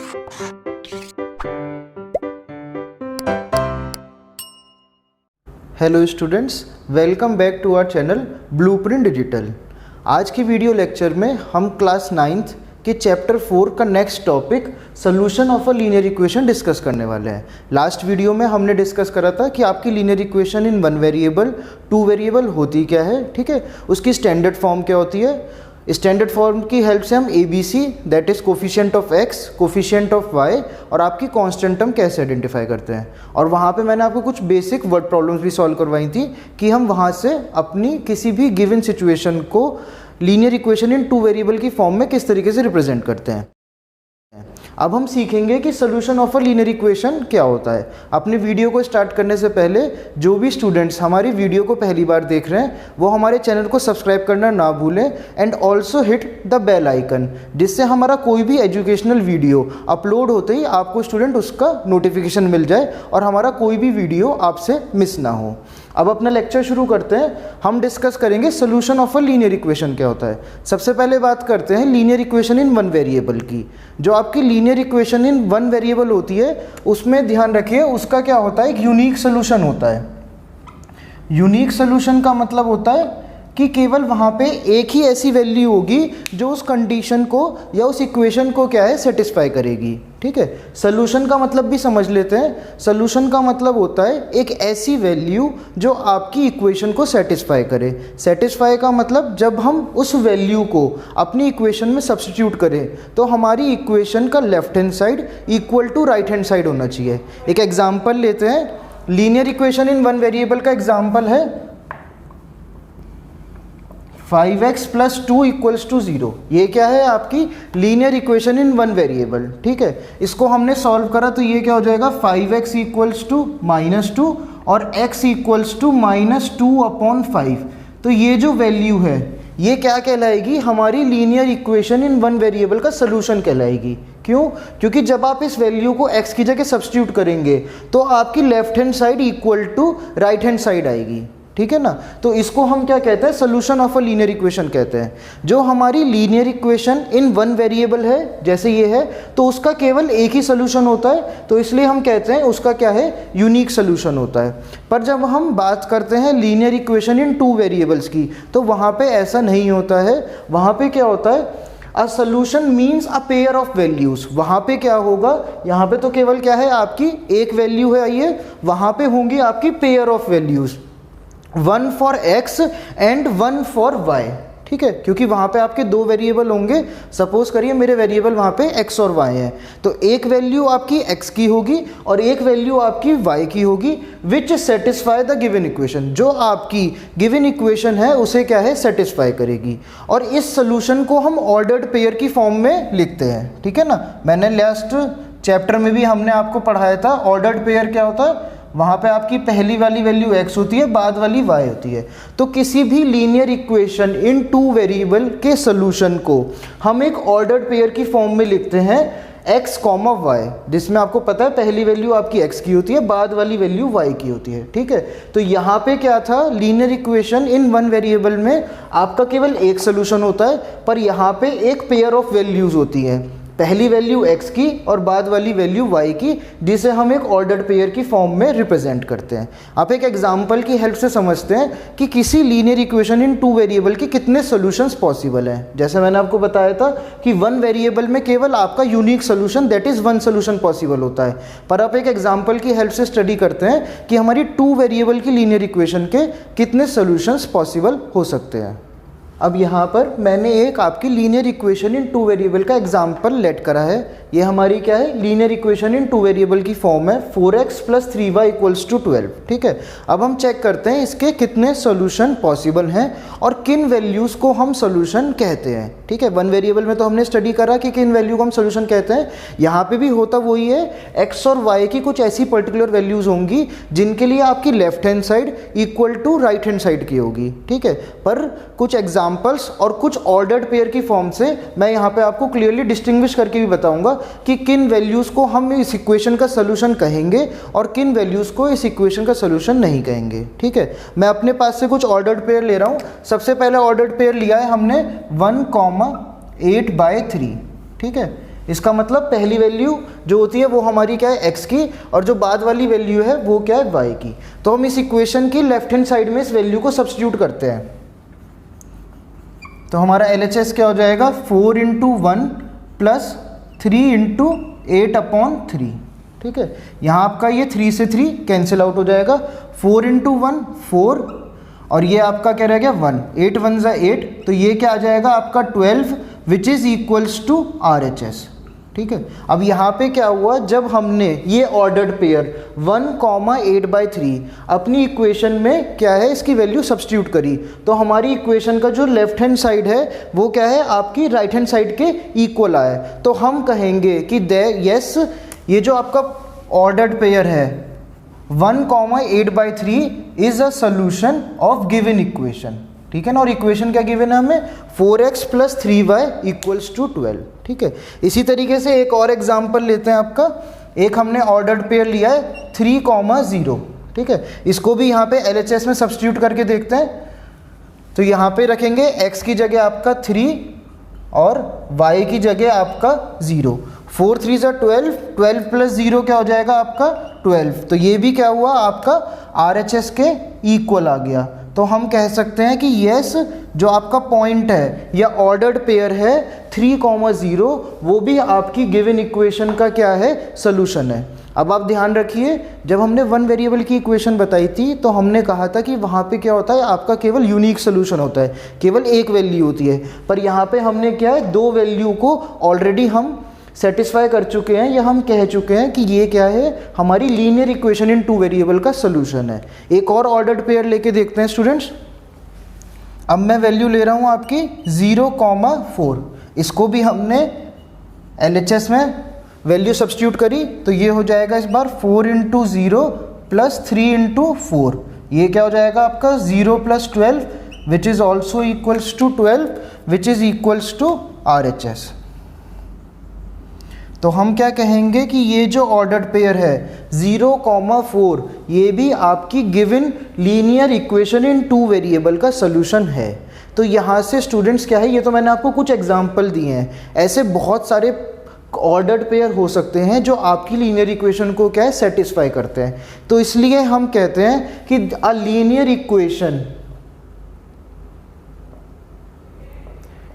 Hello students, welcome back to our channel blueprint digital. आज की video lecture में हम क्लास 9th के चैप्टर 4 का next topic solution of a linear equation discuss करने वाले हैं। लास्ट वीडियो में हमने डिस्कस करा था कि आपकी linear equation in 1 variable 2 variable होती क्या है, ठीक है, उसकी स्टैंडर्ड फॉर्म क्या होती है। स्टैंडर्ड फॉर्म की हेल्प से हम ABC that is coefficient of x, coefficient of y और आपकी कांस्टेंट टर्म कैसे आइडेंटिफाई करते हैं। और वहाँ पे मैंने आपको कुछ बेसिक वर्ड प्रॉब्लम्स भी सॉल्व करवाई थी कि हम वहाँ से अपनी किसी भी गिवन सिचुएशन को लीनियर इक्वेशन इन 2 वेरिएबल की फॉर्म में किस तरीके से रिप्रेजेंट करते हैं। अब हम सीखेंगे कि solution of a linear equation क्या होता है। अपने वीडियो को स्टार्ट करने से पहले जो भी स्टूडेंट्स हमारी वीडियो को पहली बार देख रहे हैं वो हमारे चैनल को सब्सक्राइब करना ना भूलें and also hit the bell icon, जिससे हमारा कोई भी एजुकेशनल वीडियो अपलोड होते ही आपको स्टूडेंट उसका नोटिफिकेशन मिल जाए और हमारा कोई भी वीडियो आपसे मिस ना हो। अब अपना लेक्चर शुरू करते हैं। हम डिस्कस करेंगे solution of a linear equation क्या होता है। सबसे पहले बात करते हैं लीनियर इक्वेशन इन 1 वेरिएबल की। जो आपकी लीनियर इक्वेशन इन 1 वेरिएबल होती है उसमें ध्यान रखिए उसका क्या होता है, एक यूनिक सोल्यूशन होता है। यूनिक सोल्यूशन का मतलब होता है कि केवल वहाँ पे एक ही ऐसी वैल्यू होगी जो उस कंडीशन को या उस इक्वेशन को क्या है सेटिस्फाई करेगी, ठीक है। सोल्यूशन का मतलब भी समझ लेते हैं। सोल्यूशन का मतलब होता है एक ऐसी वैल्यू जो आपकी इक्वेशन को सेटिस्फाई करे। सेटिस्फाई का मतलब जब हम उस वैल्यू को अपनी इक्वेशन में सब्स्टिट्यूट करें तो हमारी इक्वेशन का left hand side equal to right hand side होना चाहिए। एक एग्जाम्पल लेते हैं। लीनियर इक्वेशन इन 1 वेरिएबल का एग्जाम्पल है 5x + 2 = 0। ये क्या है, आपकी लीनियर इक्वेशन इन 1 वेरिएबल, ठीक है। इसको हमने सॉल्व करा तो ये क्या हो जाएगा, 5x = -2 और x = -2/5। तो ये जो वैल्यू है ये क्या कहलाएगी, हमारी लीनियर इक्वेशन इन 1 वेरिएबल का सोल्यूशन कहलाएगी। क्यों? क्योंकि जब आप इस वैल्यू को x की जगह सब्स्टिट्यूट करेंगे तो आपकी left hand side equal to right hand side आएगी, ठीक है ना। तो इसको हम क्या कहते हैं, solution of a linear equation कहते हैं। जो हमारी लीनियर इक्वेशन इन 1 वेरिएबल है जैसे ये है तो उसका केवल एक ही सोल्यूशन होता है, तो इसलिए हम कहते हैं उसका क्या है, यूनिक सोल्यूशन होता है। पर जब हम बात करते हैं लीनियर इक्वेशन इन 2 वेरिएबल्स की तो वहाँ पे ऐसा नहीं होता है। वहाँ पे क्या होता है, a solution means a pair of values. वहाँ पे क्या होगा, यहाँ पे तो केवल क्या है, आपकी एक वैल्यू है, आइए वहाँ पे होंगी आपकी pair of values, 1 for x and 1 for y, ठीक है। क्योंकि वहाँ पे आपके 2 वेरिएबल होंगे। सपोज करिए मेरे वेरिएबल वहाँ पे x और y है, तो एक वैल्यू आपकी x की होगी और एक वैल्यू आपकी y की होगी, विच सेटिस्फाई द गिवन इक्वेशन। जो आपकी गिवन इक्वेशन है उसे क्या है, सेटिस्फाई करेगी। और इस सोल्यूशन को हम ऑर्डर्ड पेयर की फॉर्म में लिखते हैं, ठीक है ना। मैंने लास्ट चैप्टर में भी हमने आपको पढ़ाया था ऑर्डर्ड पेयर क्या होता है। वहाँ पे आपकी पहली वाली वैल्यू x होती है, बाद वाली y होती है। तो किसी भी लीनियर इक्वेशन इन 2 वेरिएबल के सोल्यूशन को हम एक ऑर्डर्ड पेयर की फॉर्म में लिखते हैं x, y, जिसमें आपको पता है पहली वैल्यू आपकी x की होती है, बाद वाली वैल्यू y की होती है, ठीक है। तो यहाँ पे क्या था, लीनियर इक्वेशन इन 1 वेरिएबल में आपका केवल एक सोल्यूशन होता है, पर यहाँ पे एक पेयर ऑफ वैल्यूज होती है, पहली वैल्यू x की और बाद वाली वैल्यू y की, जिसे हम एक ऑर्डर्ड पेयर की फॉर्म में रिप्रेजेंट करते हैं। आप एक एग्जांपल की हेल्प से समझते हैं कि किसी लीनियर इक्वेशन इन 2 वेरिएबल के कितने सॉल्यूशंस पॉसिबल हैं। जैसे मैंने आपको बताया था कि 1 वेरिएबल में केवल आपका unique solution that is 1 solution possible होता है। पर आप एक एग्जाम्पल की हेल्प से स्टडी करते हैं कि हमारी 2 वेरिएबल की लीनियर इक्वेशन के कितने सोल्यूशंस पॉसिबल हो सकते हैं। अब यहाँ पर मैंने एक आपकी लीनियर इक्वेशन इन 2 वेरिएबल का एग्जांपल लेट करा है। ये हमारी क्या है, लीनियर इक्वेशन इन 2 वेरिएबल की फॉर्म है 4x + 3y = 12, ठीक है। अब हम चेक करते हैं इसके कितने सॉल्यूशन पॉसिबल हैं और किन वैल्यूज़ को हम सॉल्यूशन कहते हैं, ठीक है। 1 वेरिएबल में तो हमने स्टडी करा कि किन वैल्यू को हम सॉल्यूशन कहते हैं। यहाँ पे भी होता वही है, x और y की कुछ ऐसी पर्टिकुलर वैल्यूज़ होंगी जिनके लिए आपकी left hand side equal to right hand side की होगी, ठीक है। पर कुछ एग्जाम्पल्स और कुछ ऑर्डर्ड पेयर की फॉर्म से मैं यहाँ पे आपको क्लियरली डिस्टिंग्विश करके भी बताऊंगा कि किन वैल्यूज़ को हम इस इक्वेशन का सोल्यूशन कहेंगे और किन वैल्यूज़ को इस इक्वेशन का सोल्यूशन नहीं कहेंगे, ठीक है। मैं अपने पास से कुछ ऑर्डर्ड पेयर ले रहा हूँ। सबसे पहले ऑर्डर्ड पेयर लिया है हमने 1, 8/3, ठीक है। इसका मतलब पहली वैल्यू जो होती है वो हमारी क्या है x की, और जो बाद वाली वैल्यू है वो क्या है y की। तो हम इस इक्वेशन की लेफ्ट हैंड साइड में इस वैल्यू को सब्स्टिट्यूट करते हैं, तो हमारा LHS क्या हो जाएगा 4 इंटू 1 प्लस 3 इंटू 8/3। ठीक है, यहाँ आपका ये 3 से 3 कैंसिल आउट हो जाएगा, 4 इंटू 1 4, और ये आपका क्या रह गया 1, 8 1 ज़ा 8, तो ये क्या आ जाएगा आपका 12 which is equals to RHS। ठीक है, अब यहाँ पे क्या हुआ, जब हमने ये ऑर्डर्ड पेयर 1,8/3 अपनी इक्वेशन में क्या है इसकी वैल्यू सब्स्टिट्यूट करी, तो हमारी इक्वेशन का जो लेफ्ट हैंड साइड है वो क्या है आपकी राइट हैंड साइड के इक्वल आया। तो हम कहेंगे कि यस ये जो आपका ऑर्डर्ड पेयर है 1,8/3 is a solution of given equation. ठीक है ना, और इक्वेशन क्या गिवन है हमें 4x + 3y = 12। ठीक है, इसी तरीके से एक और एग्जांपल लेते हैं आपका, एक हमने ऑर्डर्ड पेयर लिया है 3,0। ठीक है, इसको भी यहाँ पे LHS में सब्स्टिट्यूट करके देखते हैं। तो यहाँ पे रखेंगे x की जगह आपका 3 और y की जगह आपका 0, 4 3 ज़ा 12, 12 + 0 क्या हो जाएगा आपका 12। तो ये भी क्या हुआ आपका RHS के इक्वल आ गया। तो हम कह सकते हैं कि यस जो आपका पॉइंट है या ऑर्डर्ड पेयर है 3,0 वो भी आपकी गिवन इक्वेशन का क्या है सोल्यूशन है। अब आप ध्यान रखिए, जब हमने वन वेरिएबल की इक्वेशन बताई थी तो हमने कहा था कि वहाँ पे क्या होता है आपका केवल यूनिक सोल्यूशन होता है, केवल एक वैल्यू होती है। पर यहाँ पे हमने क्या है दो वैल्यू को ऑलरेडी हम सेटिस्फाई कर चुके हैं, या हम कह चुके हैं कि ये क्या है हमारी लीनियर इक्वेशन इन 2 वेरिएबल का सोल्यूशन है। एक और ऑर्डर्ड पेयर लेके देखते हैं स्टूडेंट्स। अब मैं वैल्यू ले रहा हूँ आपकी 0,4, इसको भी हमने LHS में वैल्यू सब्स्टिट्यूट करी, तो ये हो जाएगा इस बार 4 इंटू 0 प्लस 3 इंटू 4, ये क्या हो जाएगा आपका 0 + 12 which is also equals to 12 which is equals to RHS। तो हम क्या कहेंगे कि ये जो ऑर्डर्ड पेयर है 0,4 ये भी आपकी given linear equation in 2 variable का सोल्यूशन है। तो यहाँ से स्टूडेंट्स क्या है, ये तो मैंने आपको कुछ एग्जांपल दिए हैं, ऐसे बहुत सारे ऑर्डर्ड पेयर हो सकते हैं जो आपकी लीनियर इक्वेशन को क्या है सेटिस्फाई करते हैं। तो इसलिए हम कहते हैं कि अ लीनियर इक्वेशन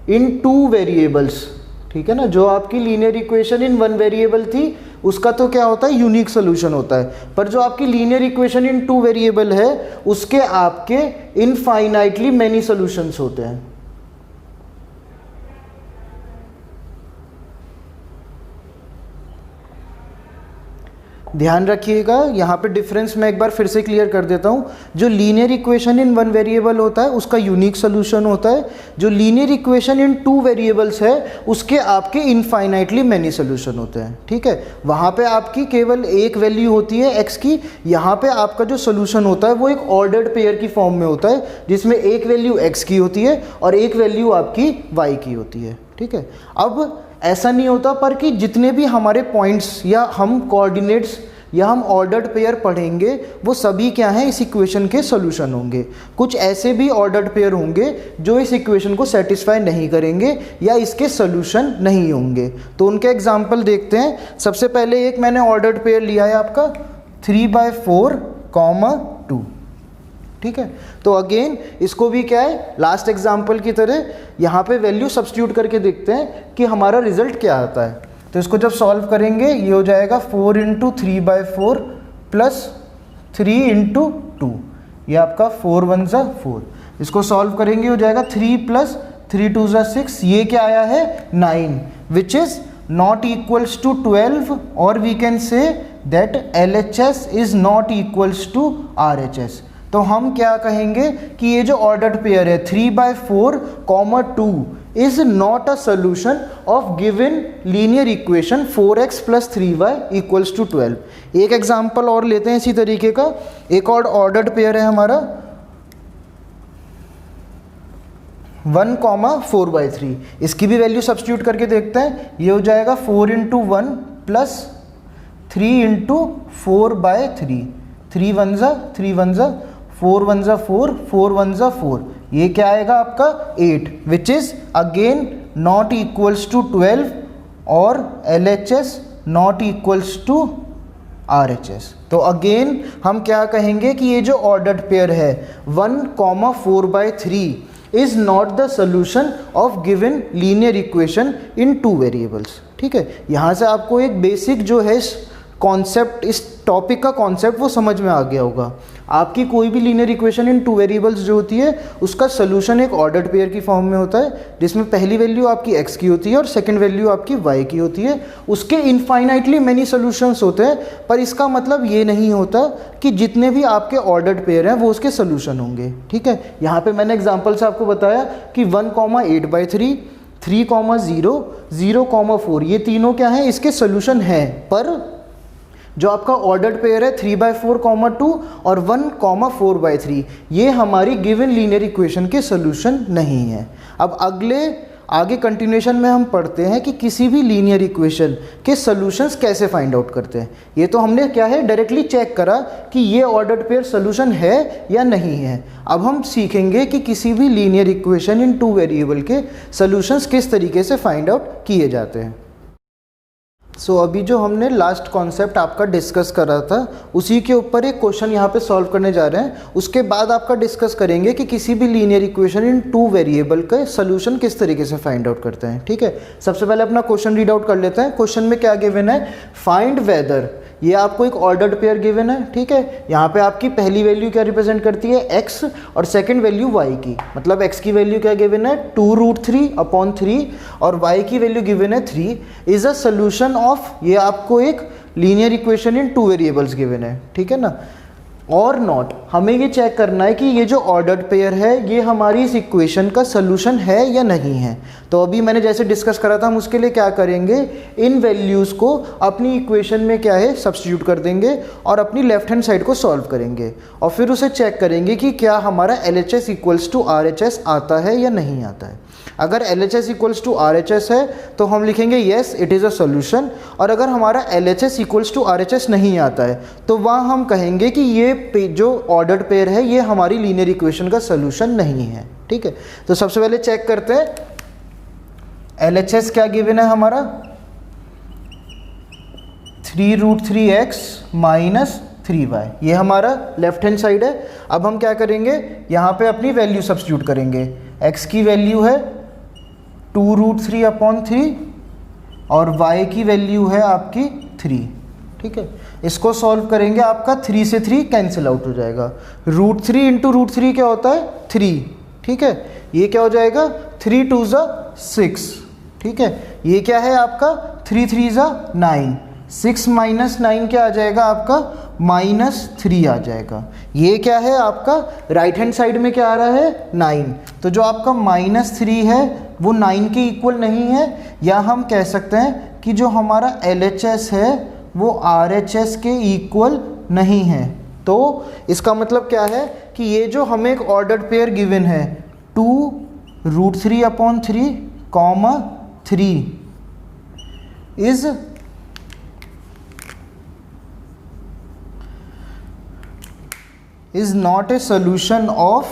इन 2 वेरिएबल्स, ठीक है ना, जो आपकी लीनियर इक्वेशन इन 1 वेरिएबल थी उसका तो क्या होता है यूनिक सोल्यूशन होता है, पर जो आपकी लीनियर इक्वेशन इन 2 वेरिएबल है उसके आपके इनफाइनाइटली मैनी सोल्यूशंस होते हैं। ध्यान रखिएगा, यहाँ पे डिफरेंस मैं एक बार फिर से क्लियर कर देता हूँ। जो लीनियर इक्वेशन इन 1 वेरिएबल होता है उसका यूनिक सोल्यूशन होता है, जो लीनियर इक्वेशन इन 2 वेरिएबल्स है उसके आपके इनफाइनाइटली मैनी सोल्यूशन होते हैं। ठीक है, वहाँ पे आपकी केवल एक वैल्यू होती है x की, यहाँ पे आपका जो सोल्यूशन होता है वो एक ऑर्डर्ड पेयर की फॉर्म में होता है जिसमें एक वैल्यू x की होती है और एक वैल्यू आपकी y की होती है। ठीक है, अब ऐसा नहीं होता पर कि जितने भी हमारे पॉइंट्स या हम कोऑर्डिनेट्स या हम ऑर्डर्ड पेयर पढ़ेंगे वो सभी क्या हैं इस इक्वेशन के सॉल्यूशन होंगे। कुछ ऐसे भी ऑर्डर्ड पेयर होंगे जो इस इक्वेशन को सेटिस्फाई नहीं करेंगे या इसके सॉल्यूशन नहीं होंगे। तो उनके एग्जांपल देखते हैं। सबसे पहले एक मैंने ऑर्डर्ड पेयर लिया है आपका 3/4, 2। ठीक है, तो अगेन इसको भी क्या है लास्ट एग्जाम्पल की तरह यहाँ पे वैल्यू सब्स्टिट्यूट करके देखते हैं कि हमारा रिजल्ट क्या आता है। तो इसको जब सॉल्व करेंगे ये हो जाएगा 4 इंटू 3/4 प्लस 3 इंटू 2, ये आपका 4 1 ज़ा 4। इसको सॉल्व करेंगे हो जाएगा 3 + 3 2 ज़ा 6, ये क्या आया है 9 which is not equals to 12, और we can say that LHS is not equals to RHS। तो हम क्या कहेंगे कि ये जो ऑर्डर्ड पेयर है 3/4, 2 is not a solution of given linear equation 4x + 3y = 12। एक एग्जांपल और लेते हैं इसी तरीके का। एक और ऑर्डर्ड पेयर है हमारा 1,4/3, इसकी भी वैल्यू सब्स्टिट्यूट करके देखते हैं। ये हो जाएगा 4 इंटू 1 प्लस 3 इंटू 4/3, 3 1 ज़ा 3 1 ज़ा 4 1 ज़ा 4, 4 1 ज़ा 4, ये क्या आएगा आपका 8 which is again not equals to 12 और LHS not equals to RHS। तो अगेन हम क्या कहेंगे कि ये जो ऑर्डर्ड पेयर है 1,4/3 is not the solution of given linear equation in 2 variables. ठीक है, यहाँ से आपको एक बेसिक जो है कॉन्सेप्ट, इस टॉपिक का कॉन्सेप्ट वो समझ में आ गया होगा। आपकी कोई भी लीनियर इक्वेशन इन 2 वेरिएबल्स जो होती है उसका सोल्यूशन एक ऑर्डर्ड पेयर की फॉर्म में होता है, जिसमें पहली वैल्यू आपकी x की होती है और सेकंड वैल्यू आपकी y की होती है। उसके इनफाइनाइटली मैनी सोल्यूशंस होते हैं, पर इसका मतलब ये नहीं होता कि जितने भी आपके ऑर्डर्ड पेयर हैं वो उसके सोल्यूशन होंगे। ठीक है, यहाँ पे मैंने एग्जाम्पल से आपको बताया कि 1,8/3, 3,0, 0,4 ये तीनों क्या हैं, इसके सोल्यूशन हैं। पर जो आपका ऑर्डर्ड पेयर है 3/4, 2 और 1,4/3 ये हमारी गिवन लीनियर इक्वेशन के सोल्यूशन नहीं है। अब आगे कंटिन्यूएशन में हम पढ़ते हैं कि किसी भी लीनियर इक्वेशन के सोल्यूशंस कैसे फाइंड आउट करते हैं। ये तो हमने क्या है डायरेक्टली चेक करा कि ये ऑर्डर्ड पेयर सोल्यूशन है या नहीं है। अब हम सीखेंगे कि किसी भी लीनियर इक्वेशन इन 2 वेरिएबल के सोल्यूशंस किस तरीके से फाइंड आउट किए जाते हैं। सो अभी जो हमने लास्ट कॉन्सेप्ट आपका डिस्कस करा था उसी के ऊपर एक क्वेश्चन यहाँ पे सॉल्व करने जा रहे हैं। उसके बाद आपका डिस्कस करेंगे कि किसी भी लीनियर इक्वेशन इन 2 वेरिएबल का सोल्यूशन किस तरीके से फाइंड आउट करते हैं। ठीक है, सबसे पहले अपना क्वेश्चन रीड आउट कर लेते हैं। क्वेश्चन में क्या गिवन है, फाइंड वेदर, ये आपको एक ऑर्डर्ड पेयर गिवन है। ठीक है, यहाँ पे आपकी पहली वैल्यू क्या रिप्रेजेंट करती है, x, और सेकंड वैल्यू y की। मतलब x की वैल्यू क्या गिवन है 2√3/3 और y की वैल्यू गिवन है 3 इज अ सोल्यूशन ऑफ, ये आपको एक linear equation in 2 variables given है। ठीक है ना, और नॉट, हमें ये चेक करना है कि ये जो ऑर्डर्ड पेयर है ये हमारी इस इक्वेशन का सोल्यूशन है या नहीं है। तो अभी मैंने जैसे डिस्कस करा था हम उसके लिए क्या करेंगे, इन वैल्यूज़ को अपनी इक्वेशन में क्या है सब्स्टिट्यूट कर देंगे और अपनी लेफ्ट हैंड साइड को सॉल्व करेंगे और फिर उसे चेक करेंगे कि क्या हमारा LHS इक्वल्स टू RHS आता है या नहीं आता है। अगर LHS इक्वल्स टू RHS है तो हम लिखेंगे yes it is a solution, और अगर हमारा LHS इक्वल्स टू RHS नहीं आता है तो वहाँ हम कहेंगे कि ये जो ऑर्डर्ड पेयर है ये हमारी लीनियर इक्वेशन का सोल्यूशन नहीं है। ठीक है, तो सबसे पहले चेक करते हैं LHS क्या गिवन है हमारा 3√3x माइनस 3y, ये हमारा लेफ्ट हैंड साइड है। अब हम क्या करेंगे, यहाँ पे अपनी वैल्यू सब्स्टिट्यूट करेंगे। x की वैल्यू है 2√3/3 और y की वैल्यू है आपकी 3। ठीक है, इसको सॉल्व करेंगे, आपका 3 से 3 कैंसिल आउट हो जाएगा। √3 इंटू √3 क्या होता है 3। ठीक है, ये क्या हो जाएगा 3 2 6। ठीक है, ये क्या है आपका 3 3 9, 6 माइनस 9 क्या आ जाएगा आपका -3 आ जाएगा। ये क्या है आपका राइट हैंड साइड में क्या आ रहा है 9, तो जो आपका -3 है वो 9 के इक्वल नहीं है, या हम कह सकते हैं कि जो हमारा LHS है वो RHS के इक्वल नहीं है। तो इसका मतलब क्या है कि ये जो हमें एक ऑर्डर्ड पेयर गिवन है 2√3/3, 3 is not a solution of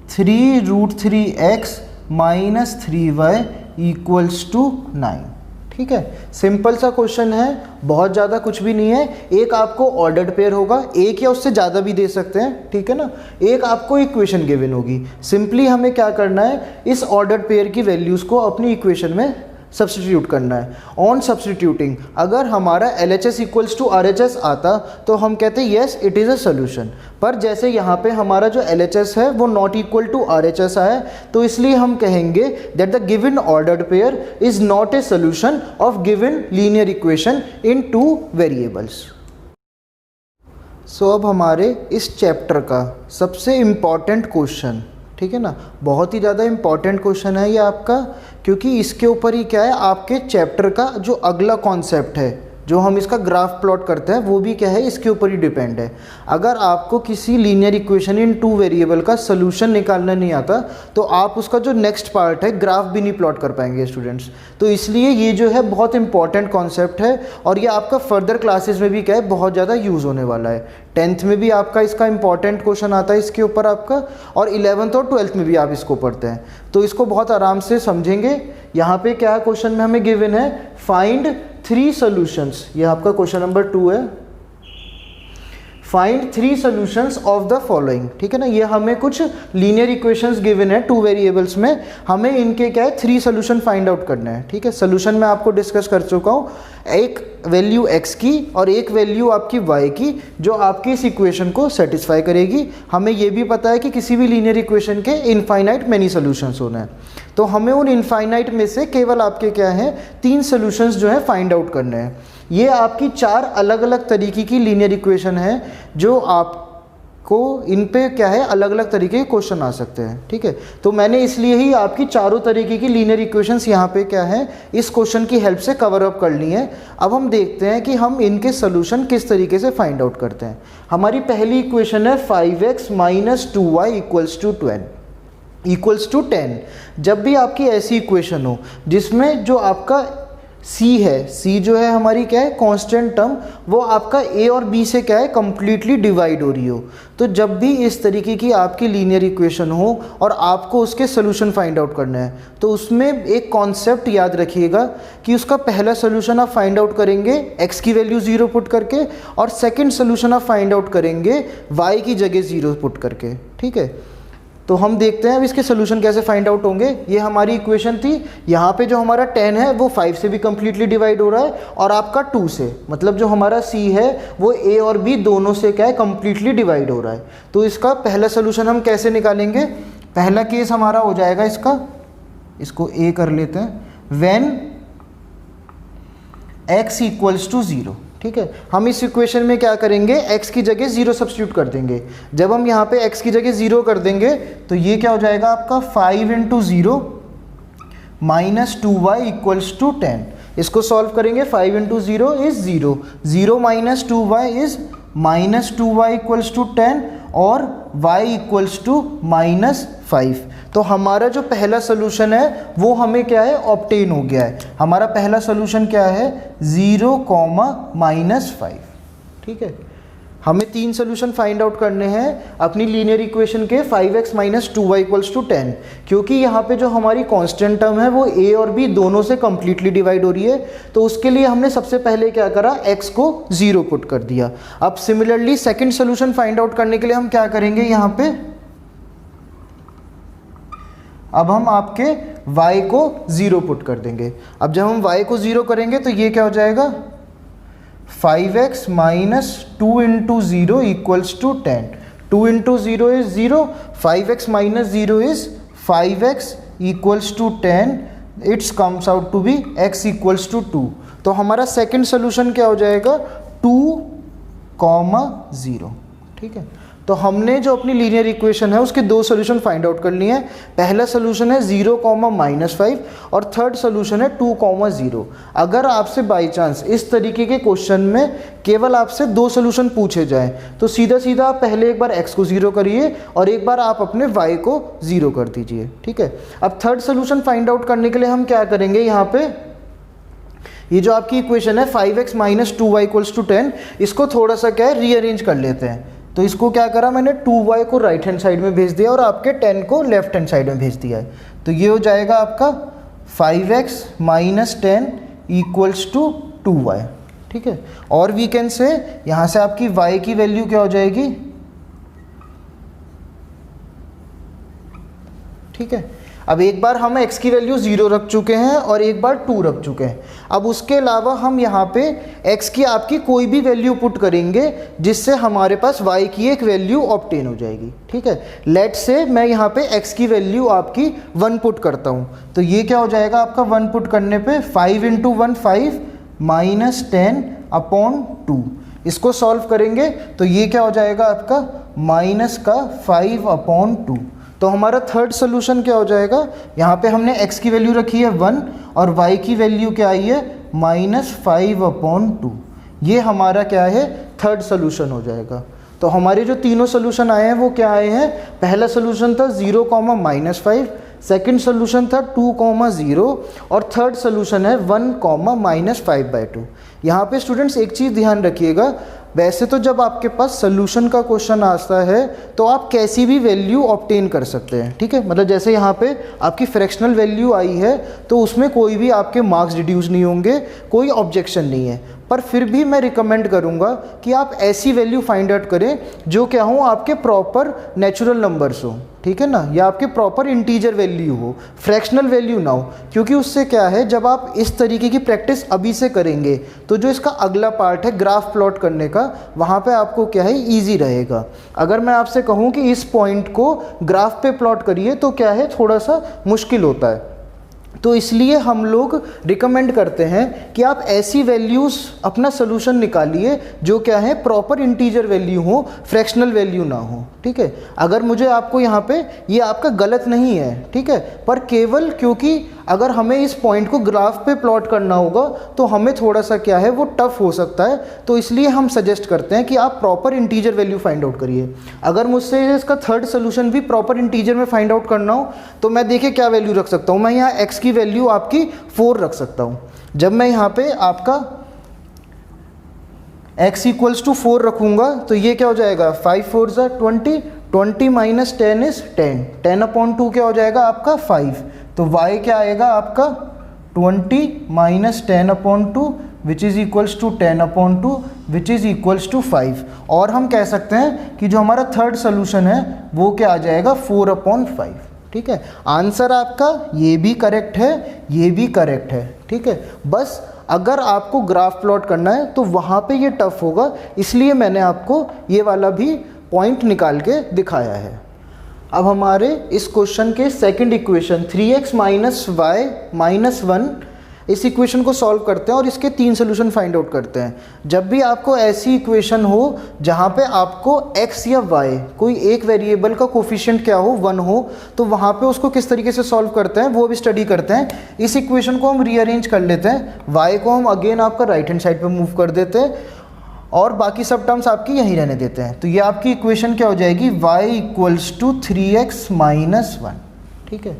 3√3x minus 3y equals to 9। ठीक है, सिंपल सा क्वेश्चन है, बहुत ज़्यादा कुछ भी नहीं है। एक आपको ऑर्डर्ड पेयर होगा, एक या उससे ज़्यादा भी दे सकते हैं। ठीक है ना, एक आपको इक्वेशन गिवन होगी, सिंपली हमें क्या करना है इस ऑर्डर्ड पेयर की वैल्यूज़ को अपनी इक्वेशन में सब्स्टिट्यूट करना है। ऑन सब्स्टिट्यूटिंग अगर हमारा LHS इक्वल्स टू RHS आता तो हम कहते हैं yes it is a solution, पर जैसे यहाँ पे हमारा जो LHS है वो नॉट इक्वल टू RHS आया, तो इसलिए हम कहेंगे that the given ordered pair is not a solution of given linear equation in 2 variables. सो अब हमारे इस चैप्टर का सबसे इम्पॉर्टेंट क्वेश्चन, ठीक है ना, बहुत ही ज़्यादा इम्पॉर्टेंट क्वेश्चन है ये आपका, क्योंकि इसके ऊपर ही क्या है आपके चैप्टर का जो अगला कॉन्सेप्ट है, जो हम इसका ग्राफ प्लॉट करते हैं वो भी क्या है, इसके ऊपर ही डिपेंड है। अगर आपको किसी लीनियर इक्वेशन इन 2 वेरिएबल का सोल्यूशन निकालना नहीं आता तो आप उसका जो नेक्स्ट पार्ट है ग्राफ भी नहीं प्लॉट कर पाएंगे स्टूडेंट्स। तो इसलिए ये जो है बहुत इंपॉर्टेंट कॉन्सेप्ट है और ये आपका फर्दर क्लासेस में भी क्या है बहुत ज़्यादा यूज़ होने वाला है। 10th में भी आपका इसका इंपॉर्टेंट क्वेश्चन आता है इसके ऊपर आपका, और 11th और 12th में भी आप इसको पढ़ते हैं, तो इसको बहुत आराम से समझेंगे। यहाँ पे क्या क्वेश्चन में हमें गिवन है, फाइंड 3 सॉल्यूशंस, ये आपका क्वेश्चन नंबर 2 है, find 3 solutions of the following. ठीक है ना, ये हमें कुछ लीनियर इक्वेशंस गिवन है 2 वेरिएबल्स में, हमें इनके क्या है 3 सॉल्यूशन फाइंड आउट करना है। ठीक है, सॉल्यूशन मैं आपको डिस्कस कर चुका हूँ, एक वैल्यू x की और एक वैल्यू आपकी y की जो आपकी इस इक्वेशन को सेटिस्फाई करेगी। हमें ये भी पता है कि किसी भी लीनियर इक्वेशन के इनफाइनाइट मेनी सॉल्यूशंस होना है, तो हमें उन इनफाइनाइट में से केवल आपके क्या हैं 3 सॉल्यूशंस जो है फाइंड आउट करने हैं। ये आपकी 4 अलग अलग तरीके की लीनियर इक्वेशन है जो आपको इन पे क्या है अलग अलग तरीके के क्वेश्चन आ सकते हैं। ठीक है, तो मैंने इसलिए ही आपकी चारों तरीके की लीनियर इक्वेशंस यहाँ पे क्या है इस क्वेश्चन की हेल्प से कवर अप कर ली है। अब हम देखते हैं कि हम इनके सोल्यूशन किस तरीके से फाइंड आउट करते हैं। हमारी पहली इक्वेशन है 5x - 2y = 10। जब भी आपकी ऐसी इक्वेशन हो जिसमें जो आपका c है, c जो है हमारी क्या है कांस्टेंट टर्म, वो आपका a और b से क्या है कंप्लीटली डिवाइड हो रही हो, तो जब भी इस तरीके की आपकी लीनियर इक्वेशन हो और आपको उसके सोल्यूशन फाइंड आउट करना है तो उसमें एक कॉन्सेप्ट याद रखिएगा कि उसका पहला सोल्यूशन आप फाइंड आउट करेंगे x की वैल्यू 0 पुट करके, और सेकंड सोल्यूशन आप फाइंड आउट करेंगे y की जगह 0 पुट करके। ठीक है, तो हम देखते हैं अब इसके सोल्यूशन कैसे फाइंड आउट होंगे। ये हमारी इक्वेशन थी, यहाँ पे जो हमारा 10 है वो 5 से भी कम्प्लीटली डिवाइड हो रहा है और आपका 2 से, मतलब जो हमारा c है वो a और b दोनों से क्या है कम्प्लीटली डिवाइड हो रहा है। तो इसका पहला सोल्यूशन हम कैसे निकालेंगे, पहला केस हमारा हो जाएगा इसका, इसको a कर लेते हैं, व्हेन x = 0। ठीक है, हम इस इक्वेशन में क्या करेंगे x की जगह 0 सब्स्टिट्यूट कर देंगे। जब हम यहाँ पे x की जगह 0 कर देंगे तो ये क्या हो जाएगा आपका 5 × 0 - 2y = 10। इसको सॉल्व करेंगे, 5 × 0 इज 0, 0 - 2y इज -2y = 10 और y = -5। तो हमारा जो पहला सोल्यूशन है वो हमें क्या है ऑब्टेन हो गया है। हमारा पहला सोल्यूशन क्या है 0, -5। ठीक है, हमें 3 सोल्यूशन फाइंड आउट करने हैं अपनी लीनियर इक्वेशन के 5x - 2y = 10, क्योंकि यहाँ पे जो हमारी कांस्टेंट टर्म है वो a और b दोनों से कम्प्लीटली डिवाइड हो रही है, तो उसके लिए हमने सबसे पहले क्या करा x को 0 पुट कर दिया। अब similarly second solution find out करने के लिए हम क्या करेंगे, यहाँ पे अब हम आपके y को 0 पुट कर देंगे। अब जब हम y को 0 करेंगे तो ये क्या हो जाएगा 5x - 2 × 0 = 10। 2 × 0 is 0, 5x - 0 is 5x = 10, it's comes out to be x = 2। तो हमारा सेकंड सोल्यूशन क्या हो जाएगा 2, 0। ठीक है, तो हमने जो अपनी लीनियर इक्वेशन है उसके 2 सोल्यूशन फाइंड आउट कर लिए हैं। पहला सोल्यूशन है 0, -5 और थर्ड सोल्यूशन है 2, 0। अगर आपसे बाय चांस इस तरीके के क्वेश्चन में केवल आपसे 2 सोल्यूशन पूछे जाएं तो सीधा सीधा आप पहले एक बार x को 0 करिए और एक बार आप अपने y को 0 कर दीजिए। ठीक है, अब थर्ड सोल्यूशन फाइंड आउट करने के लिए हम क्या करेंगे, यहाँ पे ये जो आपकी इक्वेशन है 5x - 2y = 10, इसको थोड़ा सा क्या है रीअरेंज कर लेते हैं। तो इसको क्या करा मैंने 2y को राइट हैंड साइड में भेज दिया और आपके 10 को लेफ्ट हैंड साइड में भेज दिया है। तो ये हो जाएगा आपका 5x - 10 = 2y। ठीक है, और वी कैन से यहाँ से आपकी y की वैल्यू क्या हो जाएगी, ठीक है। अब एक बार हम x की वैल्यू 0 रख चुके हैं और एक बार 2 रख चुके हैं। अब उसके अलावा हम यहाँ पे x की आपकी कोई भी वैल्यू पुट करेंगे जिससे हमारे पास y की एक वैल्यू ऑब्टेन हो जाएगी। ठीक है, लेट से मैं यहाँ पे x की वैल्यू आपकी 1 पुट करता हूँ, तो ये क्या हो जाएगा आपका 1 पुट करने पे 5 × 1 5 -10/2। इसको सॉल्व करेंगे तो ये क्या हो जाएगा आपका -5/2। तो हमारा थर्ड सोल्यूशन क्या हो जाएगा, यहाँ पे हमने x की वैल्यू रखी है 1 और y की वैल्यू क्या आई है -5/2। ये हमारा क्या है, थर्ड सोल्यूशन हो जाएगा। तो हमारे जो तीनों सोल्यूशन आए हैं वो क्या आए हैं, पहला सोल्यूशन था 0, -5, सेकंड सोल्यूशन था 2, 0 और थर्ड सोल्यूशन है 1, -5/2। यहाँ पे स्टूडेंट्स एक चीज़ ध्यान रखिएगा, वैसे तो जब आपके पास सोल्यूशन का क्वेश्चन आता है तो आप कैसी भी वैल्यू ऑब्टेन कर सकते हैं, ठीक है। मतलब जैसे यहाँ पे आपकी फ्रैक्शनल वैल्यू आई है तो उसमें कोई भी आपके मार्क्स रिड्यूस नहीं होंगे, कोई ऑब्जेक्शन नहीं है, पर फिर भी मैं रिकमेंड करूँगा कि आप ऐसी वैल्यू फाइंड आउट करें जो क्या हो, आपके प्रॉपर नेचुरल नंबर्स हो, ठीक है ना, या आपके प्रॉपर इंटीजर वैल्यू हो, फ्रैक्शनल वैल्यू ना हो। क्योंकि उससे क्या है, जब आप इस तरीके की प्रैक्टिस अभी से करेंगे तो जो इसका अगला पार्ट है ग्राफ प्लॉट करने का, वहाँ पे आपको क्या है, ईजी रहेगा। अगर मैं आपसे कहूँ कि इस पॉइंट को ग्राफ पे प्लॉट करिए तो क्या है, थोड़ा सा मुश्किल होता है। तो इसलिए हम लोग रिकमेंड करते हैं कि आप ऐसी वैल्यूज़ अपना सोल्यूशन निकालिए जो क्या है, प्रॉपर इंटीजर वैल्यू हो, फ्रैक्शनल वैल्यू ना हो, ठीक है। अगर मुझे आपको यहाँ पे, ये आपका गलत नहीं है, ठीक है, पर केवल क्योंकि अगर हमें इस पॉइंट को ग्राफ पे प्लॉट करना होगा तो हमें थोड़ा सा क्या है, वो टफ हो सकता है, तो इसलिए हम सजेस्ट करते हैं कि आप proper integer value find out करिए। अगर मुझसे इसका थर्ड सोल्यूशन भी प्रॉपर इंटीजर में फाइंड आउट करना हो तो मैं देखिए क्या वैल्यू रख सकता हूँ, मैं यहाँ x की वैल्यू आपकी 4 रख सकता हूँ। जब मैं यहाँ पे आपका x = 4 रखूँगा तो ये क्या हो जाएगा, 5 4 = 20, 20 - 10 is 10, 10/2 क्या हो जाएगा आपका 5। तो y क्या आएगा आपका 20 - 10/2 which is equals to 10/2 which is equals to 5। और हम कह सकते हैं कि जो हमारा थर्ड सोल्यूशन है वो क्या आ जाएगा 4/5, ठीक है। आंसर आपका ये भी करेक्ट है, ये भी करेक्ट है, ठीक है। बस अगर आपको ग्राफ प्लॉट करना है तो वहाँ पे ये टफ होगा, इसलिए मैंने आपको ये वाला भी पॉइंट निकाल के दिखाया है। अब हमारे इस क्वेश्चन के सेकंड इक्वेशन 3x - y - 1, इस इक्वेशन को सॉल्व करते हैं और इसके 3 सोल्यूशन फाइंड आउट करते हैं। जब भी आपको ऐसी इक्वेशन हो जहाँ पे आपको x या y कोई एक वेरिएबल का कोफिशिएंट क्या हो, 1 हो, तो वहाँ पे उसको किस तरीके से सॉल्व करते हैं वो भी स्टडी करते हैं। इस इक्वेशन को हम रीअरेंज कर लेते हैं, y को हम अगेन आपका राइट हैंड साइड पे मूव कर देते हैं और बाकी सब टर्म्स आपकी यहीं रहने देते हैं। तो ये आपकी इक्वेशन क्या हो जाएगी, y = 3x - 1, ठीक है।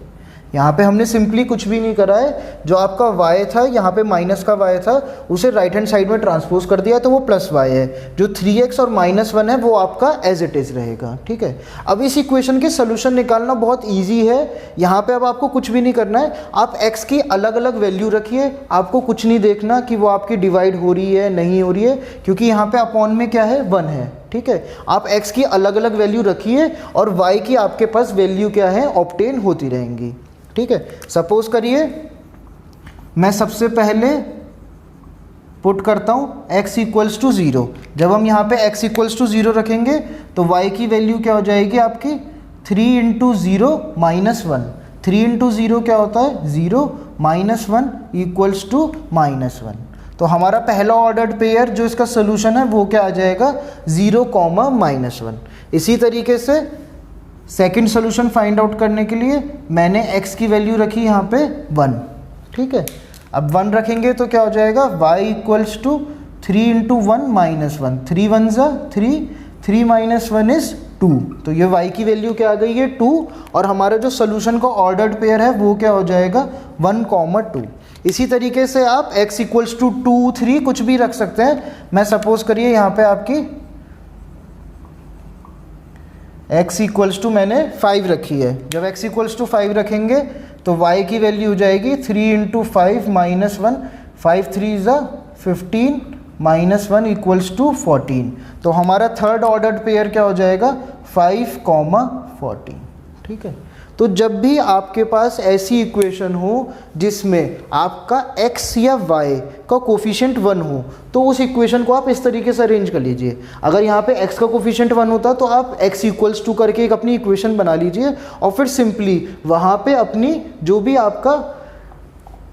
यहाँ पे हमने सिंपली कुछ भी नहीं करा है, जो आपका y था, यहाँ पे माइनस का y था, उसे राइट हैंड साइड में ट्रांसपोज कर दिया तो वो +y है। जो 3x और -1 है वो आपका एज इट इज़ रहेगा, ठीक है। अब इस इक्वेशन के सोल्यूशन निकालना बहुत इजी है। यहाँ पे अब आपको कुछ भी नहीं करना है, आप x की अलग अलग वैल्यू रखिए, आपको कुछ नहीं देखना कि वो आपकी डिवाइड हो रही है नहीं हो रही है, क्योंकि यहाँ पे अपॉन में क्या है 1 है, ठीक है। आप x की अलग अलग वैल्यू रखिए और y की आपके पास वैल्यू क्या है, ऑब्टेन होती रहेंगी, ठीक है। सपोज करिए मैं सबसे पहले पुट करता हूँ x = 0। जब हम यहाँ पे x = 0 रखेंगे तो y की वैल्यू क्या हो जाएगी आपकी 3 × 0 - 1। 3 × 0 क्या होता है 0 - 1 = -1। तो हमारा पहला ऑर्डर्ड पेयर जो इसका सोल्यूशन है वो क्या आ जाएगा 0, -1। इसी तरीके से सेकंड सोल्यूशन फाइंड आउट करने के लिए मैंने x की वैल्यू रखी यहाँ पे 1, ठीक है। अब 1 रखेंगे तो क्या हो जाएगा y = 3 × 1 - 1, 3 × 1 = 3, 3 - 1 is 2। तो ये y की वैल्यू क्या आ गई है 2, और हमारा जो सोल्यूशन का ऑर्डर्ड पेयर है वो क्या हो जाएगा 1, 2। इसी तरीके से आप x = 2, 3 कुछ भी रख सकते हैं। मैं सपोज करिए यहाँ पे आपकी x = मैंने 5 रखी है। जब x = 5 रखेंगे तो y की वैल्यू हो जाएगी 3 × 5 - 1, 5 3 = 15 - 1 = 14। तो हमारा थर्ड ऑर्डर्ड पेयर क्या हो जाएगा 5, 14, ठीक है। तो जब भी आपके पास ऐसी इक्वेशन हो जिसमें आपका x या y का कोफिशिएंट 1 हो तो उस इक्वेशन को आप इस तरीके से अरेंज कर लीजिए। अगर यहाँ पे x का कोफिशिएंट 1 होता तो आप x = 2 करके एक अपनी इक्वेशन बना लीजिए और फिर सिंपली वहाँ पे अपनी जो भी आपका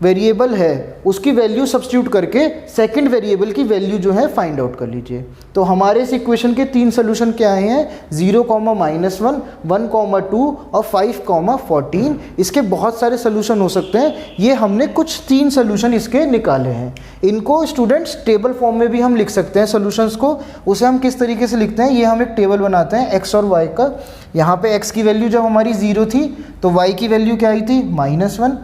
वेरिएबल है उसकी वैल्यू सब्स्टिट्यूट करके सेकंड वेरिएबल की वैल्यू जो है फाइंड आउट कर लीजिए। तो हमारे इस इक्वेशन के 3 सोल्यूशन क्या आए हैं, 0, -1, 1, 2 और 5, 14। इसके बहुत सारे सोल्यूशन हो सकते हैं, ये हमने कुछ 3 सोल्यूशन इसके निकाले हैं। इनको स्टूडेंट्स टेबल फॉर्म में भी हम लिख सकते हैं सोल्यूशंस को। उसे हम किस तरीके से लिखते हैं, ये हम एक टेबल बनाते हैं एक्स और वाई का। यहाँ पे एक्स की वैल्यू जब हमारी 0 थी तो वाई की वैल्यू क्या आई थी, -1।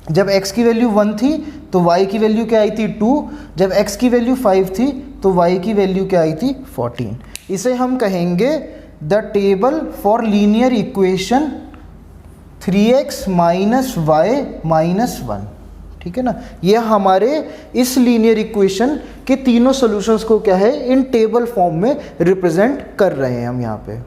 जब x की वैल्यू 1 थी तो y की वैल्यू क्या आई थी, 2। जब x की वैल्यू 5 थी तो y की वैल्यू क्या आई थी, 14। इसे हम कहेंगे the table for linear equation 3x - y - 1। ठीक है ना, ये हमारे इस लीनियर इक्वेशन के तीनों सॉल्यूशंस को क्या है, इन टेबल फॉर्म में रिप्रेजेंट कर रहे हैं हम यहाँ पे।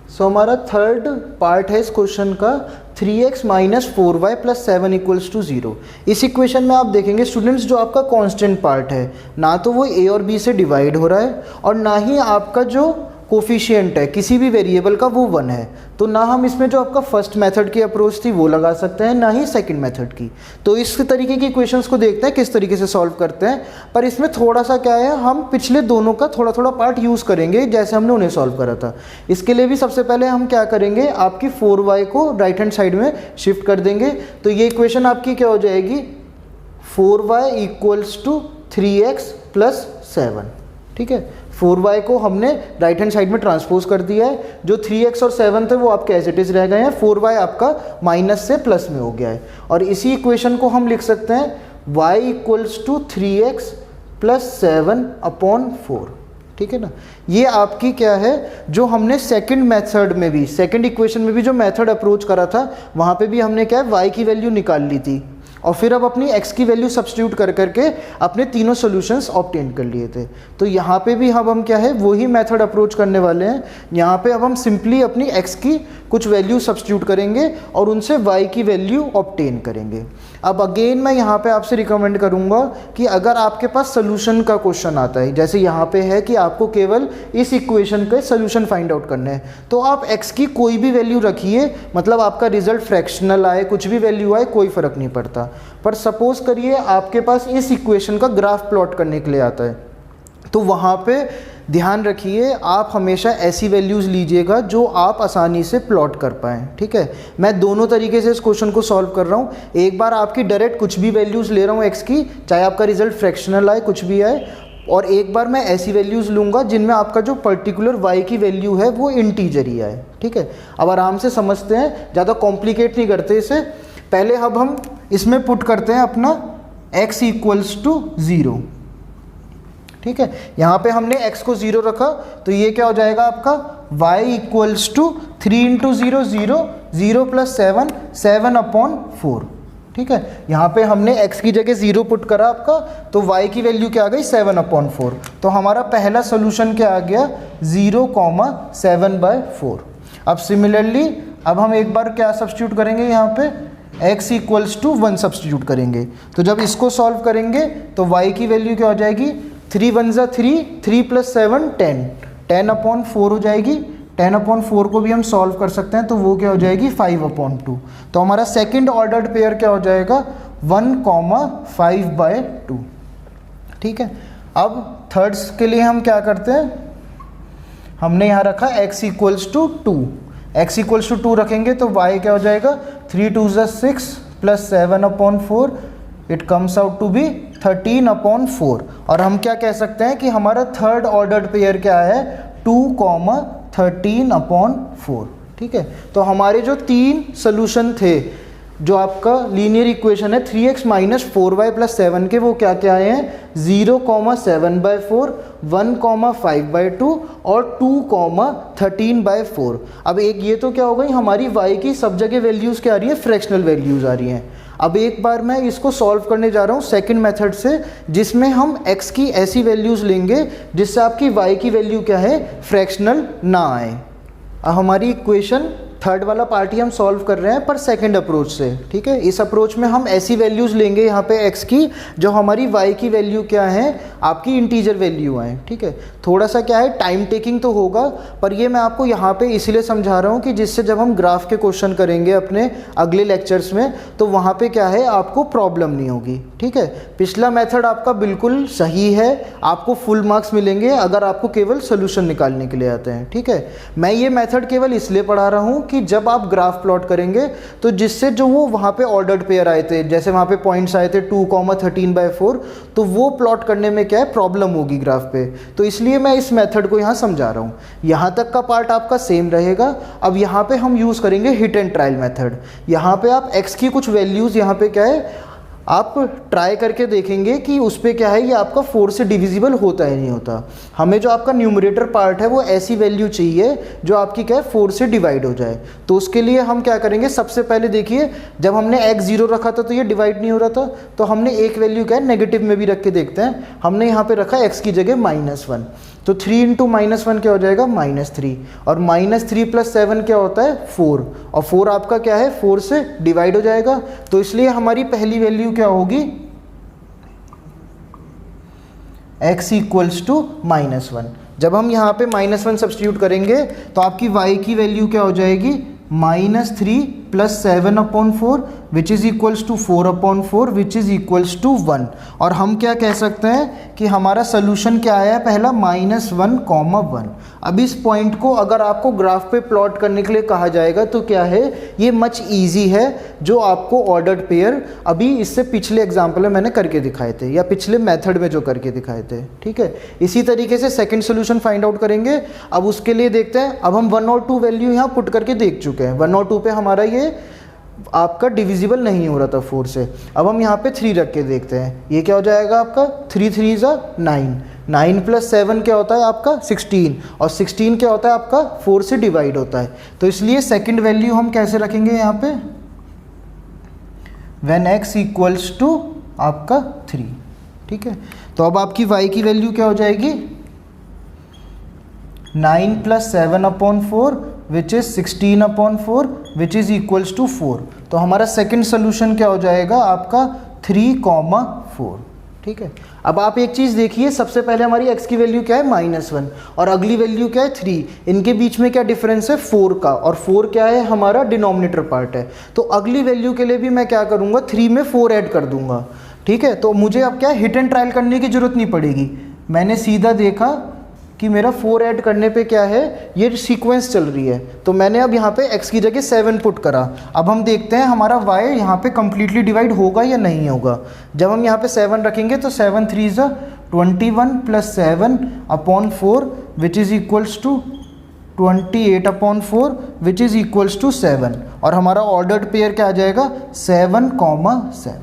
सो हमारा थर्ड पार्ट है इस क्वेश्चन का, 3x - 4y + 7 = 0। इस इक्वेशन में आप देखेंगे स्टूडेंट्स, जो आपका कांस्टेंट पार्ट है ना तो वो a और b से डिवाइड हो रहा है और ना ही आपका जो कोफिशिएंट है किसी भी वेरिएबल का वो 1 है। तो ना हम इसमें जो आपका फर्स्ट मेथड की अप्रोच थी वो लगा सकते हैं, ना ही सेकंड मेथड की। तो इस तरीके की इक्वेशंस को देखते हैं किस तरीके से सॉल्व करते हैं। पर इसमें थोड़ा सा क्या है, हम पिछले दोनों का थोड़ा थोड़ा पार्ट यूज़ करेंगे जैसे हमने उन्हें सॉल्व करा था। इसके लिए भी सबसे पहले हम क्या करेंगे, आपकी 4y को राइट हैंड साइड में शिफ्ट कर देंगे। तो ये इक्वेशन आपकी क्या हो जाएगी, 4y = 3x + 7। ठीक है, 4y को हमने राइट हैंड साइड में ट्रांसपोज कर दिया है। जो 3x और 7 थे वो आपके एज इट इज रह गए हैं, 4y आपका माइनस से प्लस में हो गया है। और इसी इक्वेशन को हम लिख सकते हैं y = 3x + 7/4। ठीक है ना, ये आपकी क्या है, जो हमने सेकंड मेथड में भी, सेकंड इक्वेशन में भी जो मेथड अप्रोच करा था वहाँ पे भी हमने क्या है, y की वैल्यू निकाल ली थी और फिर अब अपनी x की वैल्यू सब्स्टिट्यूट कर करके अपने तीनों सॉल्यूशंस ऑब्टेन कर लिए थे। तो यहाँ पे भी अब हम क्या है, वही मेथड अप्रोच करने वाले हैं। यहाँ पे अब हम सिंपली अपनी x की कुछ वैल्यू सब्स्टिट्यूट करेंगे और उनसे y की वैल्यू ऑब्टेन करेंगे। अब अगेन मैं यहाँ पे आपसे रिकमेंड करूँगा कि अगर आपके पास सोल्यूशन का क्वेश्चन आता है, जैसे यहाँ पे है कि आपको केवल इस इक्वेशन का सोल्यूशन फाइंड आउट करना है, तो आप x की कोई भी वैल्यू रखिए, मतलब आपका रिजल्ट फ्रैक्शनल आए, कुछ भी वैल्यू आए, कोई फ़र्क नहीं पड़ता। पर सपोज करिए आपके पास इस इक्वेशन का ग्राफ प्लॉट करने के लिए आता है, तो वहाँ पे ध्यान रखिए आप हमेशा ऐसी वैल्यूज़ लीजिएगा जो आप आसानी से प्लॉट कर पाएँ। ठीक है, मैं दोनों तरीके से इस क्वेश्चन को सॉल्व कर रहा हूँ। एक बार आपकी डायरेक्ट कुछ भी वैल्यूज़ ले रहा हूँ x की, चाहे आपका रिजल्ट फ्रैक्शनल आए, कुछ भी आए, और एक बार मैं ऐसी वैल्यूज़ लूँगा जिनमें आपका जो पर्टिकुलर y की वैल्यू है वो इंटीजर ही आए। ठीक है, अब आराम से समझते हैं, ज़्यादा कॉम्प्लिकेट नहीं करते इसे। पहले अब हम इसमें पुट करते हैं अपना x = 0। ठीक है, यहाँ पे हमने x को 0 रखा, तो ये क्या हो जाएगा आपका y = 3 × 0 0 0 + 7 7/4। ठीक है, यहाँ पे हमने x की जगह 0 पुट करा आपका, तो y की वैल्यू क्या आ गई, 7/4। तो हमारा पहला सोल्यूशन क्या आ गया, 0, 7/4। अब सिमिलरली अब हम एक बार क्या सब्स्टिट्यूट करेंगे, यहाँ पे x = 1 सब्स्टिट्यूट करेंगे। तो जब इसको सॉल्व करेंगे तो y की वैल्यू क्या हो जाएगी, 3 × 1 = 3, 3 + 7 10, 10/4 हो जाएगी। 10/4 को भी हम सॉल्व कर सकते हैं, तो वो क्या हो जाएगी, 5/2। तो हमारा सेकंड ऑर्डर्ड पेयर क्या हो जाएगा, 1, 5/2। ठीक है, अब थर्ड्स के लिए हम क्या करते हैं, हमने यहाँ रखा x = 2। x = 2 रखेंगे तो y क्या हो जाएगा, 3 × 2 = 6 + 7/4, it comes out to be 13/4। और हम क्या कह सकते हैं कि हमारा थर्ड ऑर्डर्ड पेयर क्या है, 2, 13/4। ठीक है, तो हमारे जो 3 सोल्यूशन थे, जो आपका लीनियर इक्वेशन है 3x - 4y + 7 के, वो क्या क्या आए हैं, 0, 7/4, 1, 5/2 और 2, 13/4। अब एक ये तो क्या हो गई, हमारी y की सब जगह वैल्यूज़ क्या आ रही है, फ्रैक्शनल वैल्यूज़ आ रही हैं। अब एक बार मैं इसको सॉल्व करने जा रहा हूँ सेकंड मेथड से, जिसमें हम x की ऐसी वैल्यूज़ लेंगे जिससे आपकी y की वैल्यू क्या है, फ्रैक्शनल ना आए। अब हमारी इक्वेशन थर्ड वाला पार्ट ही हम सॉल्व कर रहे हैं पर सेकंड अप्रोच से, ठीक है। इस अप्रोच में हम ऐसी वैल्यूज़ लेंगे यहाँ पे x की जो हमारी y की वैल्यू क्या है, आपकी इंटीजर वैल्यू है, ठीक है। थोड़ा सा क्या है, टाइम टेकिंग तो होगा, पर ये मैं आपको यहाँ पे इसलिए समझा रहा हूँ कि जिससे जब हम ग्राफ के क्वेश्चन करेंगे अपने अगले लेक्चर्स में तो वहाँ पे क्या है, आपको प्रॉब्लम नहीं होगी, ठीक है। पिछला मेथड आपका बिल्कुल सही है, आपको फुल मार्क्स मिलेंगे अगर आपको केवल सोल्यूशन निकालने के लिए आते हैं, ठीक है। मैं ये मेथड केवल इसलिए पढ़ा रहा हूँ कि जब आप ग्राफ प्लॉट करेंगे तो जिससे जो वो वहाँ पे ऑर्डर्ड पेयर आए थे, जैसे वहाँ पे पॉइंट्स आए थे 2,13/4, तो वो प्लॉट करने में क्या है, प्रॉब्लम होगी ग्राफ पे, तो इसलिए मैं इस मेथड को यहाँ समझा रहा हूँ। यहाँ तक का पार्ट आपका सेम रहेगा। अब यहाँ पे हम यूज़ करेंगे हिट एंड ट्रायल मेथड। यहाँ पे आप x की कुछ वैल्यूज़ यहाँ पे क्या है, आप ट्राई करके देखेंगे कि उस पर क्या है, ये आपका 4 से डिविजिबल होता है नहीं होता। हमें जो आपका न्यूमरेटर पार्ट है वो ऐसी वैल्यू चाहिए जो आपकी क्या है, 4 से डिवाइड हो जाए। तो उसके लिए हम क्या करेंगे, सबसे पहले देखिए, जब हमने x 0 रखा था तो ये डिवाइड नहीं हो रहा था, तो हमने एक वैल्यू क्या है नेगेटिव में भी रख के देखते हैं। हमने यहाँ पे रखा x की जगह -1, तो 3 × -1 क्या हो जाएगा, -3, और -3 + 7 क्या होता है, 4, और 4 आपका क्या है, 4 से डिवाइड हो जाएगा। तो इसलिए हमारी पहली वैल्यू क्या होगी, x = -1। जब हम यहाँ पे -1 सब्स्टिट्यूट करेंगे तो आपकी y की वैल्यू क्या हो जाएगी, -3 + 7/4 which is equals to 4/4 which is equals to 1। और हम क्या कह सकते हैं कि हमारा सोल्यूशन क्या आया है, पहला -1,1। अब इस पॉइंट को अगर आपको ग्राफ पे प्लॉट करने के लिए कहा जाएगा तो क्या है, ये मच इजी है, जो आपको ऑर्डर्ड पेयर अभी इससे पिछले एग्जाम्पल में मैंने करके दिखाए थे, या पिछले मेथड में जो करके दिखाए थे, ठीक है। इसी तरीके से सेकंड सोल्यूशन फाइंड आउट करेंगे। अब उसके लिए देखते हैं, अब हम 1 और 2 वैल्यू यहाँ पुट करके देख चुके हैं। 1 और 2 पे हमारा ये आपका डिविजिबल नहीं हो रहा था 4 से। अब हम यहाँ पे 3 रख के देखते हैं, ये क्या हो जाएगा आपका, 3 × 3 = 9, 9 + 7 क्या होता है आपका 16, और 16 क्या होता है आपका 4 से डिवाइड होता है। तो इसलिए सेकंड वैल्यू हम कैसे रखेंगे यहाँ पे, when x = आपका 3, ठीक है। तो अब आपकी y की वैल्यू क्या हो जाएगी, 9 + 7/4 which is 16/4 which is equals to 4। तो हमारा सेकंड सोल्यूशन क्या हो जाएगा आपका 3,4, ठीक है। अब आप एक चीज़ देखिए, सबसे पहले हमारी x की वैल्यू क्या है, -1, और अगली वैल्यू क्या है 3। इनके बीच में क्या डिफरेंस है, 4 का, और 4 क्या है, हमारा डिनोमिनेटर पार्ट है। तो अगली वैल्यू के लिए भी मैं क्या करूँगा, 3 में 4 ऐड कर दूंगा, ठीक है। तो मुझे अब क्या हिट एंड ट्रायल करने की ज़रूरत नहीं पड़ेगी, मैंने सीधा देखा कि मेरा 4 ऐड करने पे क्या है, ये सीक्वेंस चल रही है, तो मैंने अब यहाँ पे x की जगह 7 पुट करा। अब हम देखते हैं हमारा y यहाँ पे कम्प्लीटली डिवाइड होगा या नहीं होगा। जब हम यहाँ पे 7 रखेंगे तो 7 × 3 = 21 + 7/4 which is equals to 28/4 which is equals to 7, और हमारा ऑर्डर्ड पेयर क्या आ जाएगा, 7,7,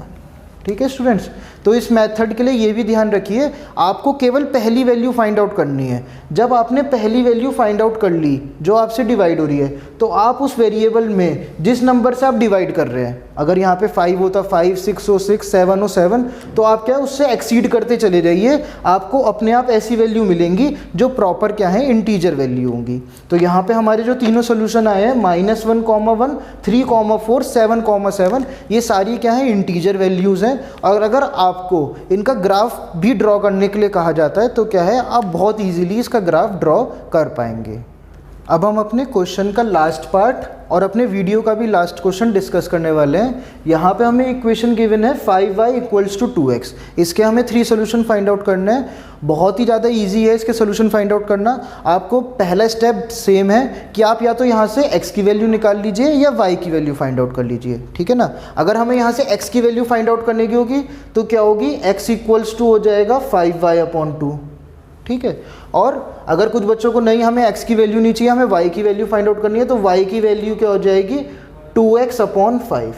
ठीक है स्टूडेंट्स। तो इस मेथड के लिए ये भी ध्यान रखिए, आपको केवल पहली वैल्यू फाइंड आउट करनी है। जब आपने पहली वैल्यू फाइंड आउट कर ली जो आपसे डिवाइड हो रही है, तो आप उस वेरिएबल में जिस नंबर से आप डिवाइड कर रहे हैं, अगर यहाँ पे 5 होता 5, 6 हो 6, 7 हो 7, तो आप क्या उससे एक्सीड करते चले जाइए, आपको अपने आप ऐसी वैल्यू मिलेंगी जो प्रॉपर क्या है, इंटीजर वैल्यू होंगी। तो यहाँ पे हमारे जो तीनों सोल्यूशन आए हैं, -1,1, 3,4, 7,7, ये सारी क्या है, इंटीजर वैल्यूज़ हैं। और अगर आपको इनका ग्राफ भी ड्रॉ करने के लिए कहा जाता है तो क्या है, आप बहुत ईजीली इसका ग्राफ ड्रॉ कर पाएंगे। अब हम अपने क्वेश्चन का लास्ट पार्ट और अपने वीडियो का भी लास्ट क्वेश्चन डिस्कस करने वाले हैं। यहाँ पे हमें इक्वेशन गिवन है 5y = 2x। इसके हमें 3 सोल्यूशन फाइंड आउट करने हैं। बहुत ही ज़्यादा इजी है इसके सोल्यूशन फाइंड आउट करना। आपको पहला स्टेप सेम है कि आप या तो यहाँ से x की वैल्यू निकाल लीजिए या y की वैल्यू फाइंड आउट कर लीजिए, ठीक है ना। अगर हमें यहाँ से x की वैल्यू फाइंड आउट करने की होगी तो क्या होगी, x = हो जाएगा 5y/2, ठीक है। और अगर कुछ बच्चों को नहीं, हमें x की वैल्यू नहीं चाहिए, हमें y की वैल्यू फाइंड आउट करनी है, तो y की वैल्यू क्या हो जाएगी, 2x/5,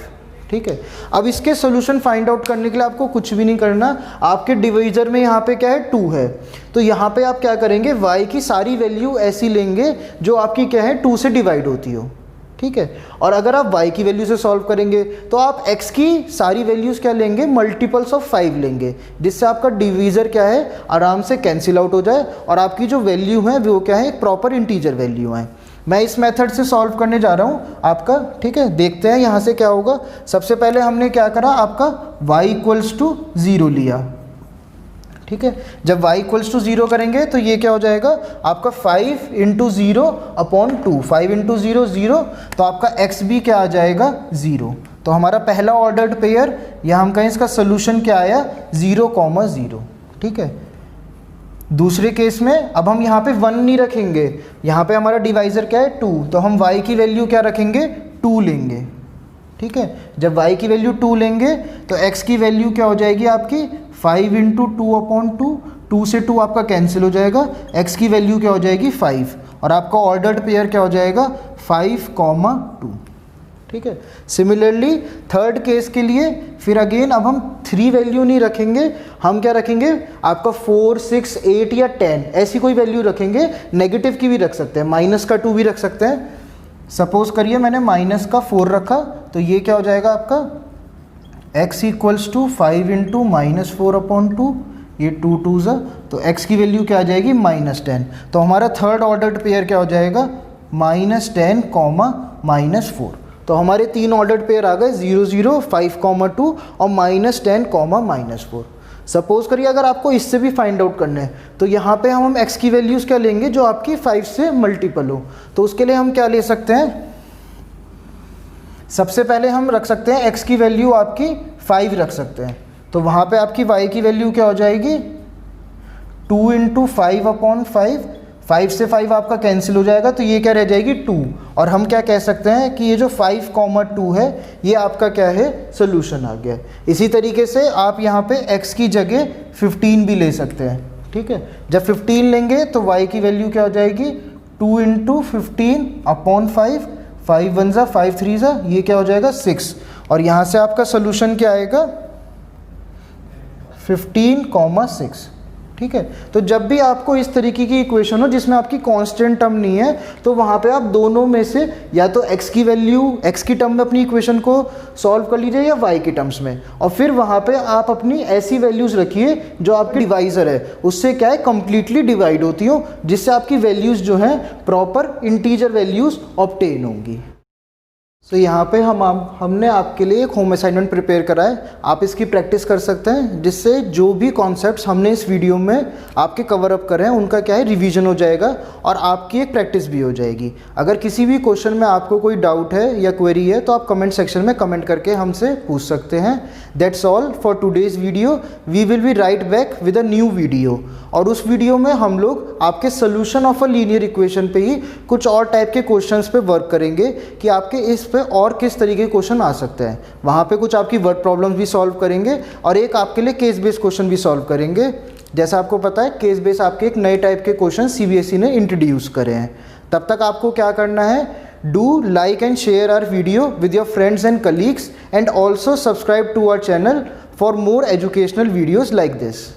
ठीक है। अब इसके सोल्यूशन फाइंड आउट करने के लिए आपको कुछ भी नहीं करना, आपके डिवाइजर में यहाँ पे क्या है, 2 है, तो यहाँ पे आप क्या करेंगे, y की सारी वैल्यू ऐसी लेंगे जो आपकी क्या है, 2 से डिवाइड होती हो, ठीक है। और अगर आप y की वैल्यू से सॉल्व करेंगे तो आप x की सारी वैल्यूज़ क्या लेंगे, मल्टीपल्स ऑफ 5 लेंगे, जिससे आपका डिवीज़र क्या है, आराम से कैंसिल आउट हो जाए और आपकी जो वैल्यू है वो क्या है, एक प्रॉपर इंटीजर वैल्यू है। मैं इस मेथड से सॉल्व करने जा रहा हूँ आपका, ठीक है। देखते हैं यहाँ से क्या होगा। सबसे पहले हमने क्या करा, आपका y इक्वल्स टू 0 लिया, ठीक है। जब y इक्वल्स टू 0 करेंगे तो ये क्या हो जाएगा आपका 5 इंटू 0 अपॉन 2, 5 इंटू 0 0, तो आपका x भी क्या आ जाएगा 0। तो हमारा पहला ऑर्डर्ड पेयर, या हम कहें इसका सोल्यूशन क्या आया 0,0, ठीक है। दूसरे केस में अब हम यहाँ पे 1 नहीं रखेंगे, यहाँ पे हमारा डिवाइज़र क्या है 2, तो हम y की वैल्यू क्या रखेंगे 2 लेंगे, ठीक है। जब y की वैल्यू 2 लेंगे तो x की वैल्यू क्या हो जाएगी आपकी 5 इंटू 2 अपॉन 2, 2 से 2 आपका कैंसिल हो जाएगा, x की वैल्यू क्या हो जाएगी 5, और आपका ऑर्डर्ड पेयर क्या हो जाएगा 5,2, ठीक है। सिमिलरली थर्ड केस के लिए फिर अगेन अब हम 3 वैल्यू नहीं रखेंगे, हम क्या रखेंगे आपका 4, 6, 8 या 10 ऐसी कोई वैल्यू रखेंगे। नेगेटिव की भी रख सकते हैं, माइनस का 2 भी रख सकते हैं। सपोज करिए मैंने माइनस का 4 रखा, तो ये क्या हो जाएगा आपका x equals to 5 into -4 upon 2, ये 2 2 तो x की वैल्यू क्या आ जाएगी -10। तो हमारा थर्ड ऑर्डर्ड पेयर क्या हो जाएगा -10, -4। तो हमारे 3 ऑर्डर्ड पेयर आ गए 0 0, 5,2 और -10, -4। सपोज करिए अगर आपको इससे भी फाइंड आउट करना है, तो यहाँ पे हम x की वैल्यूज़ क्या लेंगे जो आपकी 5 से मल्टीपल हो। तो उसके लिए हम क्या ले सकते हैं, सबसे पहले हम रख सकते हैं x की वैल्यू आपकी 5 रख सकते हैं। तो वहाँ पे आपकी y की वैल्यू क्या हो जाएगी 2 इंटू 5 अपॉन 5, 5 से 5 आपका कैंसिल हो जाएगा, तो ये क्या रह जाएगी 2। और हम क्या कह सकते हैं कि ये जो 5,2 है ये आपका क्या है सोल्यूशन आ गया। इसी तरीके से आप यहाँ पे x की जगह 15 भी ले सकते हैं, ठीक है। जब 15 लेंगे तो y की वैल्यू क्या हो जाएगी 2 इंटू 15 अपॉन 5, 5 1 ज़ा 5 3 ज़ा, ये क्या हो जाएगा 6। और यहाँ से आपका सोल्यूशन क्या आएगा 15,6, ठीक है। तो जब भी आपको इस तरीके की इक्वेशन हो जिसमें आपकी कांस्टेंट टर्म नहीं है, तो वहाँ पे आप दोनों में से या तो x की वैल्यू x की टर्म में अपनी इक्वेशन को सॉल्व कर लीजिए या y की टर्म्स में, और फिर वहाँ पे आप अपनी ऐसी वैल्यूज़ रखिए जो आपके डिवाइज़र है उससे क्या है कंप्लीटली डिवाइड होती हो, जिससे आपकी वैल्यूज़ जो हैं प्रॉपर इंटीजर वैल्यूज़ ऑब्टेन होंगी। तो यहाँ पे हमने आपके लिए एक होम असाइनमेंट प्रिपेयर करा है, आप इसकी प्रैक्टिस कर सकते हैं, जिससे जो भी कॉन्सेप्ट्स हमने इस वीडियो में आपके कवर अप कर रहे हैं उनका क्या है रिवीजन हो जाएगा और आपकी एक प्रैक्टिस भी हो जाएगी। अगर किसी भी क्वेश्चन में आपको कोई डाउट है या क्वेरी है तो आप कमेंट सेक्शन में कमेंट करके हमसे पूछ सकते हैं। That's all for today's video, we will be right back with a new video. और उस वीडियो में हम लोग आपके solution of a linear equation पे ही कुछ और टाइप के क्वेश्चंस पे वर्क करेंगे कि आपके इस पे और किस तरीके के क्वेश्चन आ सकते हैं। वहाँ पे कुछ आपकी वर्ड प्रॉब्लम्स भी सॉल्व करेंगे और एक आपके लिए केस बेस्ड क्वेश्चन भी सॉल्व करेंगे। जैसा आपको पता है केस बेस्ड आपके एक नए टाइप के क्वेश्चन CBSE ने इंट्रोड्यूस करे हैं। तब तक आपको क्या करना है, do like and share our video with your friends and colleagues and also subscribe to our channel for more educational videos like this.